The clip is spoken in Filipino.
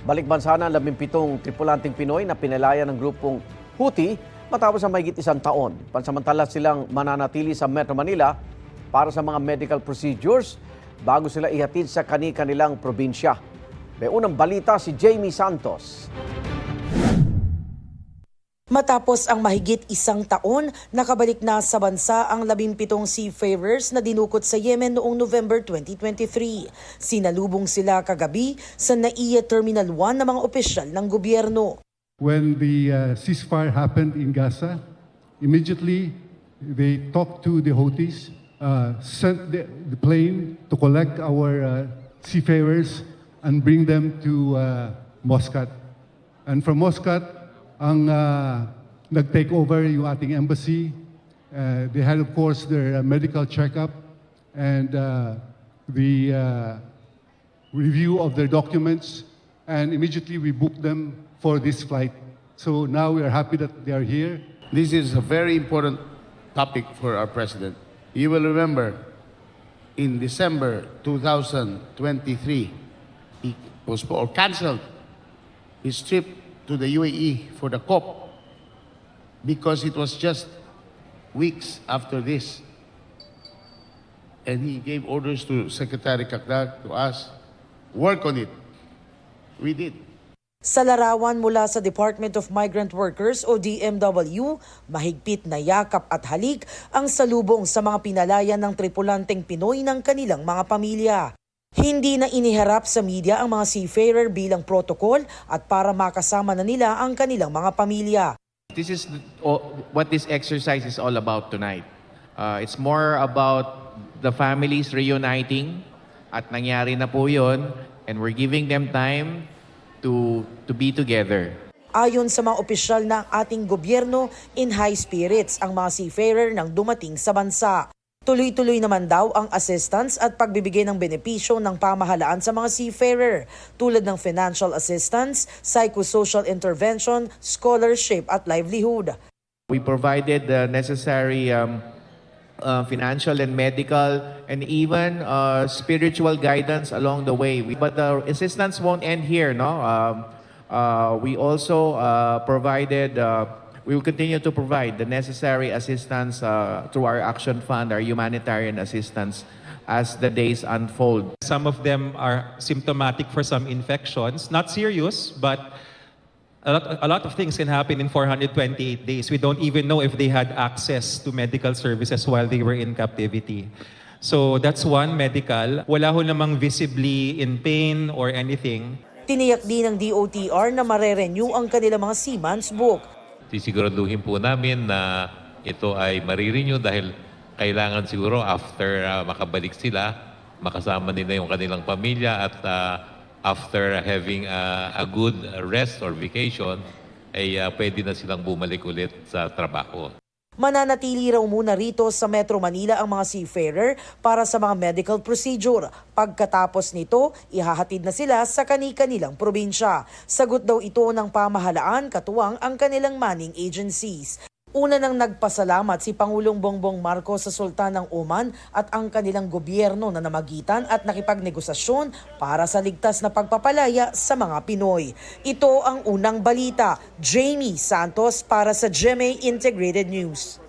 Balik bansa na ang 17 tripulanteng Pinoy na pinalaya ng grupong Houthi matapos ang mahigit isang taon. Pansamantala silang mananatili sa Metro Manila para sa mga medical procedures bago sila ihatid sa kani-kanilang probinsya. May unang balita si Jamie Santos. Matapos ang mahigit isang taon, nakabalik na sa bansa ang 17 seafarers na dinukot sa Yemen noong November 2023. Sinalubong sila kagabi sa NAIA Terminal 1 ng mga opisyal ng gobyerno. When the ceasefire happened in Gaza, immediately they talked to the Houthis, sent the plane to collect our seafarers and bring them to Muscat. And from Muscat, ang nag-take over yung ating embassy. They had, of course, their medical checkup and the review of their documents, and immediately we booked them for this flight. So now we are happy that they are here. This is a very important topic for our president. You will remember, in December 2023, he postponed or canceled his trip to the UAE for the COP because it was just weeks after this. And he gave orders to Secretary Kakdag, to us, work on it. We did. Sa larawan mula sa Department of Migrant Workers o DMW, mahigpit na yakap at halik ang salubong sa mga pinalaya ng tripulanteng Pinoy ng kanilang mga pamilya. Hindi na iniharap sa media ang mga seafarer bilang protocol at para makasama na nila ang kanilang mga pamilya. This is what this exercise is all about tonight. It's more about the families reuniting at nangyari na po yun, and we're giving them time to be together. Ayon sa mga opisyal ng ating gobyerno, in high spirits ang mga seafarer nang dumating sa bansa. Tuloy-tuloy naman daw ang assistance at pagbibigay ng benepisyo ng pamahalaan sa mga seafarer tulad ng financial assistance, psychosocial intervention, scholarship at livelihood. We provided the necessary financial and medical and even spiritual guidance along the way. But the assistance won't end here, no? We also provided we will continue to provide the necessary assistance through our Action Fund, our humanitarian assistance, as the days unfold. Some of them are symptomatic for some infections, not serious, but a lot of things can happen in 428 days. We don't even know if they had access to medical services while they were in captivity. So that's one, medical. Wala ho namang visibly in pain or anything. Tiniyak din ng DOTR na mare-renew ang kanilang mga seaman's book. Sisiguraduhin po namin na ito ay marirenew dahil kailangan siguro after makabalik sila, makasama nila yung kanilang pamilya at after having a good rest or vacation, ay pwede na silang bumalik ulit sa trabaho. Mananatili raw muna rito sa Metro Manila ang mga seafarer para sa mga medical procedure. Pagkatapos nito, ihahatid na sila sa kani-kanilang probinsya. Sagot daw ito ng pamahalaan katuwang ang kanilang manning agencies. Una nang nagpasalamat si Pangulong Bongbong Marcos sa Sultan ng Oman at ang kanilang gobyerno na namagitan at nakipagnegosasyon para sa ligtas na pagpapalaya sa mga Pinoy. Ito ang unang balita. Jamie Santos para sa GMA Integrated News.